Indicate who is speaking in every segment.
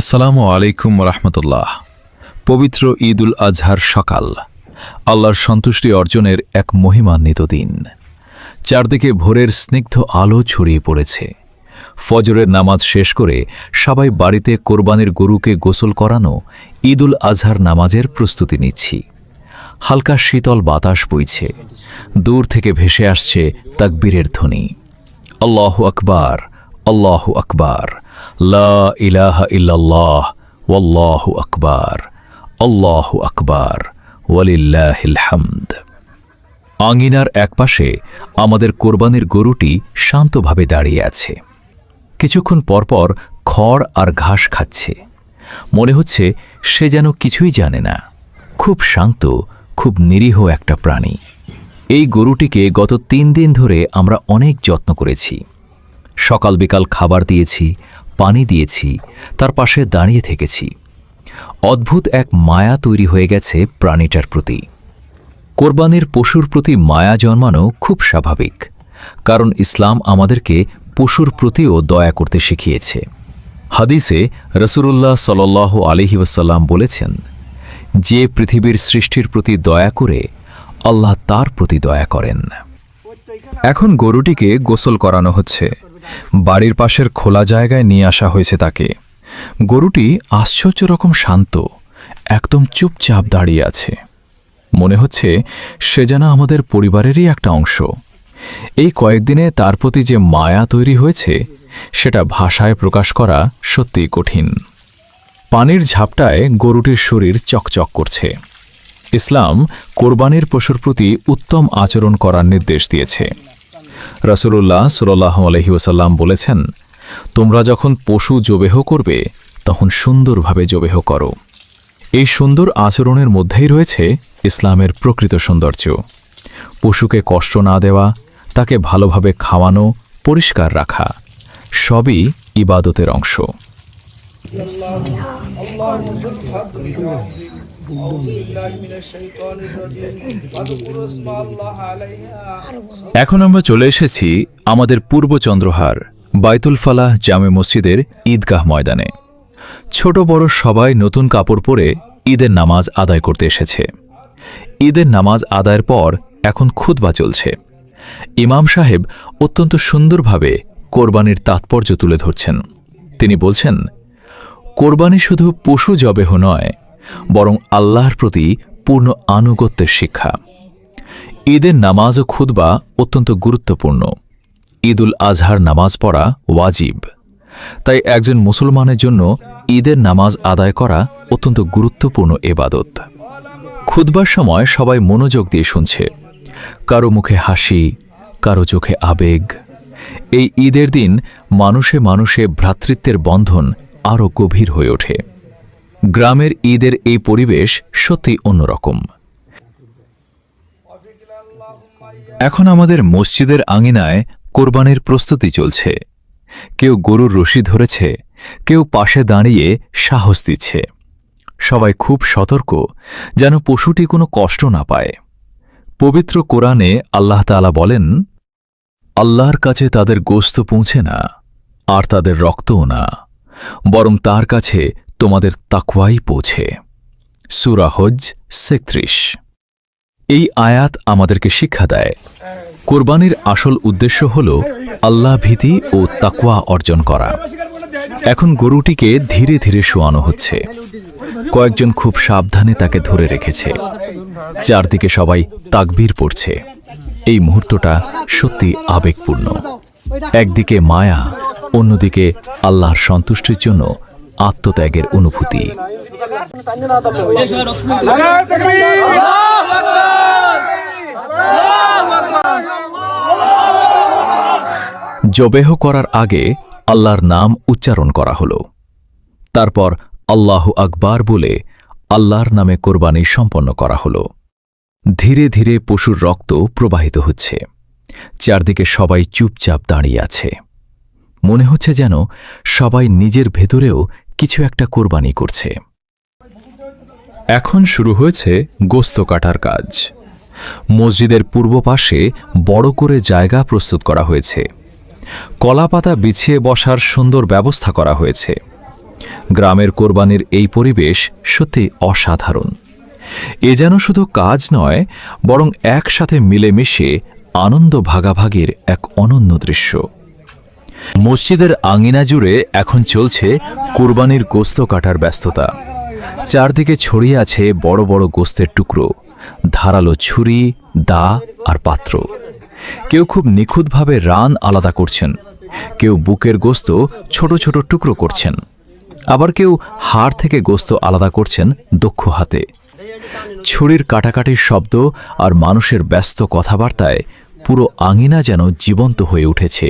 Speaker 1: আসসালামু আলাইকুম রহমতুল্লাহ। পবিত্র ঈদ উল আজহার সকাল, আল্লাহর সন্তুষ্টি অর্জনের এক মহিমান্বিত দিন। চারদিকে ভোরের স্নিগ্ধ আলো ছড়িয়ে পড়েছে। ফজরের নামাজ শেষ করে সবাই বাড়িতে কোরবানির গরুকে গোসল করানো ঈদ উল আজহার নামাজের প্রস্তুতি নিচ্ছি। হালকা শীতল বাতাস বইছে, দূর থেকে ভেসে আসছে তাকবীরের ধ্বনি। আল্লাহু আকবার, আল্লাহু আকবার, লা ইলাহা ইল্লাল্লাহ, ওয়াল্লাহু আকবার, আল্লাহু আকবার, ওয়ালিল্লাহিল হামদ। আঙিনার একপাশে আমাদের কোরবানির গরুটি শান্তভাবে দাঁড়িয়ে আছে। কিছুক্ষণ পরপর খড় আর ঘাস খাচ্ছে। মনে হচ্ছে সে যেন কিছুই জানে না। খুব শান্ত, খুব নিরীহ একটা প্রাণী। এই গরুটিকে গত 3 দিন ধরে আমরা অনেক যত্ন করেছি। সকাল বিকাল খাবার দিয়েছি, পানি দিয়েছি, তার পাশে দাঁড়িয়ে থেকেছি। অদ্ভুত এক মায়া তৈরি হয়ে গেছে প্রাণীটার প্রতি। কোরবানির পশুর প্রতি মায়া জন্মানো খুব স্বাভাবিক, কারণ ইসলাম আমাদেরকে পশুর প্রতিও দয়া করতে শিখিয়েছে। হাদিসে রাসূলুল্লাহ সাল্লাল্লাহু আলাইহি ওয়াসাল্লাম বলেছেন, যে পৃথিবীর সৃষ্টির প্রতি দয়া করে, আল্লাহ তার প্রতি দয়া করেন। এখন গরুটিকে গোসল করানো হচ্ছে। বাড়ির পাশের খোলা জায়গায় নিয়ে আসা হয়েছে তাকে। গরুটি আশ্চর্য রকম শান্ত, একদম চুপচাপ দাঁড়িয়ে আছে। মনে হচ্ছে সে যেন আমাদের পরিবারেরই একটা অংশ। এই কয়েকদিনে তার প্রতি যে মায়া তৈরি হয়েছে, সেটা ভাষায় প্রকাশ করা সত্যিই কঠিন। পানির ঝাপটায় গরুটির শরীর চকচক করছে। ইসলাম কোরবানির পশুর প্রতি উত্তম আচরণ করার নির্দেশ দিয়েছে। রাসূলুল্লাহ সাল্লাল্লাহু আলাইহি ওয়াসাল্লাম বলেছেন, তোমরা যখন পশু জবেহ করবে, তখন সুন্দরভাবে জবেহ করো। এই সুন্দর আচরণের মধ্যেই রয়েছে ইসলামের প্রকৃত সৌন্দর্য। পশুকে কষ্ট না দেওয়া, তাকে ভালোভাবে খাওয়ানো, পরিষ্কার রাখা, সবই ইবাদতের অংশ। এখন আমরা চলে এসেছি আমাদের পূর্ব চন্দ্রহার বাইতুল ফালাহ জামে মসজিদের ঈদগাহ ময়দানে। ছোট বড় সবাই নতুন কাপড় পরে ঈদের নামাজ আদায় করতে এসেছে। ঈদের নামাজ আদায়ের পর এখন খুতবা চলছে। ইমাম সাহেব অত্যন্ত সুন্দরভাবে কোরবানির তাৎপর্য তুলে ধরছেন। তিনি বলছেন, কোরবানি শুধু পশু জবেহ নয়, বরং আল্লাহর প্রতি পূর্ণ আনুগত্যের শিক্ষা। ঈদের নামাজ ও খুতবা অত্যন্ত গুরুত্বপূর্ণ। ঈদ উল আজহার নামাজ পড়া ওয়াজিব। তাই একজন মুসলমানের জন্য ঈদের নামাজ আদায় করা অত্যন্ত গুরুত্বপূর্ণ ইবাদত। খুতবার সময় সবাই মনোযোগ দিয়ে শুনছে। কারো মুখে হাসি, কারো চোখে আবেগ। এই ঈদের দিন মানুষে মানুষে ভ্রাতৃত্বের বন্ধন আরও গভীর হয়ে ওঠে। গ্রামের ঈদের এই পরিবেশ সত্যি অন্যরকম। এখন আমাদের মসজিদের আঙিনায় কোরবানির প্রস্তুতি চলছে। কেউ গরুর রশি ধরেছে, কেউ পাশে দাঁড়িয়ে সাহস দিচ্ছে। সবাই খুব সতর্ক, যেন পশুটি কোনো কষ্ট না পায়। পবিত্র কোরআনে আল্লাহ তাআলা বলেন, আল্লাহর কাছে তাদের গোশত পৌঁছে না, আর তাদের রক্তও না, বরং তার কাছে তোমাদের তাকওয়াই পৌঁছে। সূরা হজ ৩৬। এই আয়াত আমাদেরকে শিক্ষা দেয়, কোরবানির আসল উদ্দেশ্য হল আল্লাহ ভীতি ও তাকওয়া অর্জন করা। এখন গরুটিকে ধীরে ধীরে শোয়ানো হচ্ছে। কয়েকজন খুব সাবধানে তাকে ধরে রেখেছে। চারদিকে সবাই তাকবীর পড়ছে। এই মুহূর্তটা সত্যি আবেগপূর্ণ। একদিকে মায়া, অন্যদিকে আল্লাহর সন্তুষ্টির জন্য আত্মত্যাগের অনুভূতি। জবেহ করার আগে আল্লাহর নাম উচ্চারণ করা হলো। তারপর আল্লাহু আকবার বলে আল্লাহর নামে কোরবানি সম্পন্ন করা হলো। ধীরে ধীরে পশুর রক্ত প্রবাহিত হচ্ছে। চারদিকে সবাই চুপচাপ দাঁড়িয়ে আছে। মনে হচ্ছে যেন সবাই নিজের ভেতরেও কিছু একটা কোরবানি করছে। এখন শুরু হয়েছে গোশত কাটার কাজ। মসজিদের পূর্ব পাশে বড় করে জায়গা প্রস্তুত করা হয়েছে। কলাপাতা বিছিয়ে বসার সুন্দর ব্যবস্থা করা হয়েছে। গ্রামের কোরবানির এই পরিবেশ সত্যি অসাধারণ। এ যেন শুধু কাজ নয়, বরং একসাথে মিলেমিশে আনন্দ ভাগাভাগির এক অনন্য দৃশ্য। মসজিদের আঙিনা জুড়ে এখন চলছে কোরবানির গোস্ত কাটার ব্যস্ততা। চারদিকে ছড়িয়ে আছে বড় বড় গোস্তের টুকরো, ধারালো ছুরি, দা আর পাত্র। কেউ খুব নিখুঁতভাবে রান আলাদা করছেন, কেউ বুকের গোস্ত ছোট ছোট টুকরো করছেন, আবার কেউ হাড় থেকে গোস্ত আলাদা করছেন দক্ষ হাতে। ছুরির কাটাকাটির শব্দ আর মানুষের ব্যস্ত কথাবার্তায় পুরো আঙিনা যেন জীবন্ত হয়ে উঠেছে।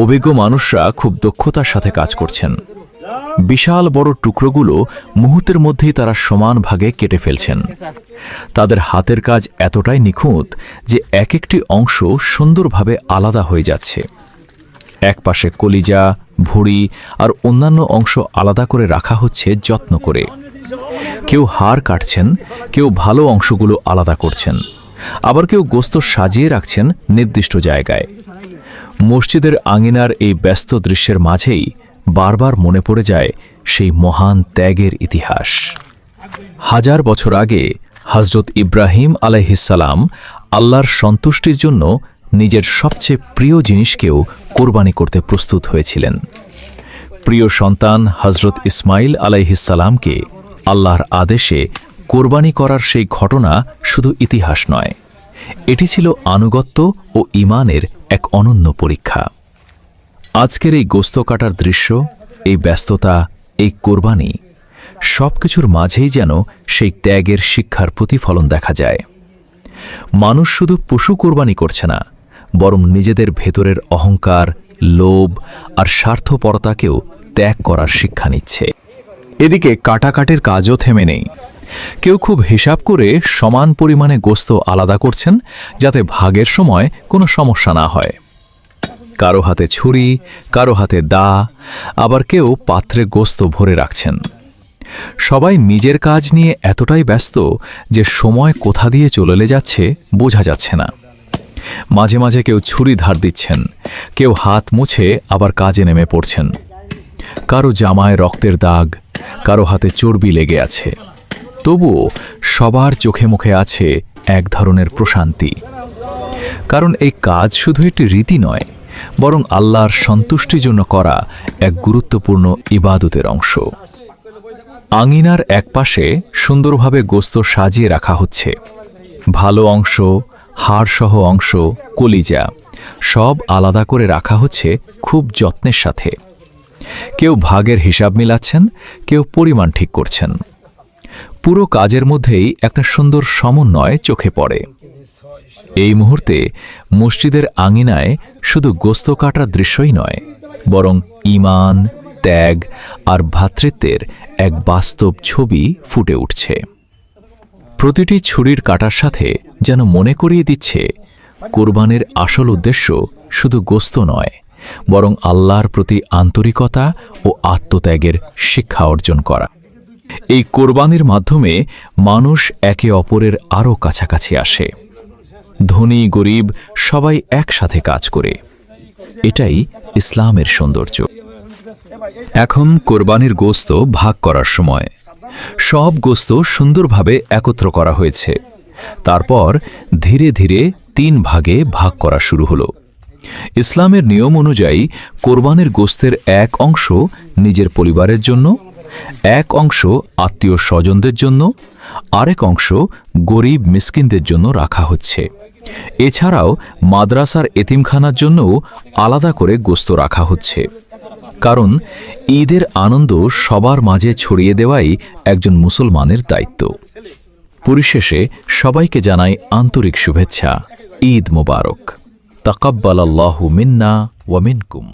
Speaker 1: অভিজ্ঞ মানুষরা খুব দক্ষতার সাথে কাজ করছেন। বিশাল বড় টুকরোগুলো মুহূর্তের মধ্যেই তারা সমান ভাগে কেটে ফেলছেন। তাদের হাতের কাজ এতটাই নিখুঁত যে এক একটি অংশ সুন্দরভাবে আলাদা হয়ে যাচ্ছে। একপাশে কলিজা, ভুঁড়ি আর অন্যান্য অংশ আলাদা করে রাখা হচ্ছে যত্ন করে। কেউ হাড় কাটছেন, কেউ ভালো অংশগুলো আলাদা করছেন, আবার কেউ গোস্ত সাজিয়ে রাখছেন নির্দিষ্ট জায়গায়। মসজিদের আঙিনার এই ব্যস্ত দৃশ্যের মাঝেই বারবার মনে পড়ে যায় সেই মহান ত্যাগের ইতিহাস। 1000 বছর আগে হযরত ইব্রাহিম আলাইহিসসালাম আল্লাহর সন্তুষ্টির জন্য নিজের সবচেয়ে প্রিয় জিনিসকেও কোরবানি করতে প্রস্তুত হয়েছিলেন। প্রিয় সন্তান হযরত ইসমাইল আলাইহিসসালামকে আল্লাহর আদেশে কোরবানি করার সেই ঘটনা শুধু ইতিহাস নয়, এটি ছিল আনুগত্য ও ঈমানের এক অনন্য পরীক্ষা। আজকের এই গোস্ত কাটার দৃশ্য, এই ব্যস্ততা, এই কোরবানি, সবকিছুর মাঝেই যেন সেই ত্যাগের শিক্ষার প্রতিফলন দেখা যায়। মানুষ শুধু পশু কোরবানি করছে না, বরং নিজেদের ভেতরের অহংকার, লোভ আর স্বার্থপরতাকেও ত্যাগ করার শিক্ষা নিচ্ছে। এদিকে কাটাকাটির কাজও থেমে নেই। কেউ খুব হিসাব করে সমান পরিমাণে গোস্ত আলাদা করছেন, যাতে ভাগের সময় কোনো সমস্যা না হয়। কারো হাতে ছুরি, কারো হাতে দা, আবার কেউ পাত্রে গোস্ত ভরে রাখছেন। সবাই নিজের কাজ নিয়ে এতটাই ব্যস্ত যে সময় কোথা দিয়ে চলে যাচ্ছে বোঝা যাচ্ছে না। মাঝে মাঝে কেউ ছুরি ধার দিচ্ছেন, কেউ হাত মুছে আবার কাজে নেমে পড়ছেন। কারো জামায় রক্তের দাগ, কারো হাতে চর্বি লেগে আছে, তবুও সবার চোখে মুখে আছে এক ধরনের প্রশান্তি। কারণ এই কাজ শুধু একটি রীতি নয়, বরং আল্লাহর সন্তুষ্টির জন্য করা এক গুরুত্বপূর্ণ ইবাদতের অংশ। আঙিনার একপাশে সুন্দরভাবে গোস্ত সাজিয়ে রাখা হচ্ছে। ভালো অংশ, হাড়সহ অংশ, কলিজা সব আলাদা করে রাখা হচ্ছে খুব যত্নের সাথে। কেউ ভাগের হিসাব মিলাচ্ছেন, কেউ পরিমাণ ঠিক করছেন। পুরো কাজের মধ্যেই একটা সুন্দর সমন্বয় চোখে পড়ে। এই মুহূর্তে মসজিদের আঙিনায় শুধু গোস্ত কাটার দৃশ্যই নয়, বরং ঈমান, ত্যাগ আর ভ্রাতৃত্বের এক বাস্তব ছবি ফুটে উঠছে। প্রতিটি ছুরির কাটার সাথে যেন মনে করিয়ে দিচ্ছে, কোরবানির আসল উদ্দেশ্য শুধু গোস্ত নয়, বরং আল্লাহর প্রতি আন্তরিকতা ও আত্মত্যাগের শিক্ষা অর্জন করা। এই কোরবানির মাধ্যমে মানুষ একে অপরের আরও কাছাকাছি আসে। ধনী গরিব সবাই একসাথে কাজ করে। এটাই ইসলামের সৌন্দর্য। এখন কোরবানির গোস্ত ভাগ করার সময়। সব গোস্ত সুন্দরভাবে একত্র করা হয়েছে। তারপর ধীরে ধীরে 3 ভাগে ভাগ করা শুরু হলো। ইসলামের নিয়ম অনুযায়ী কোরবানির গোস্তের এক অংশ নিজের পরিবারের জন্য, এক অংশ আত্মীয় স্বজনদের জন্য, আরেক অংশ গরিব মিসকিনদের জন্য রাখা হচ্ছে। এছাড়াও মাদ্রাসার এতিমখানার জন্যও আলাদা করে গোস্ত রাখা হচ্ছে। কারণ ঈদের আনন্দ সবার মাঝে ছড়িয়ে দেওয়াই একজন মুসলমানের দায়িত্ব। পরিশেষে সবাইকে জানাই আন্তরিক শুভেচ্ছা। ঈদ মোবারক। তাকাব্বালাল্লাহু মিন্না ওয়া মিনকুম।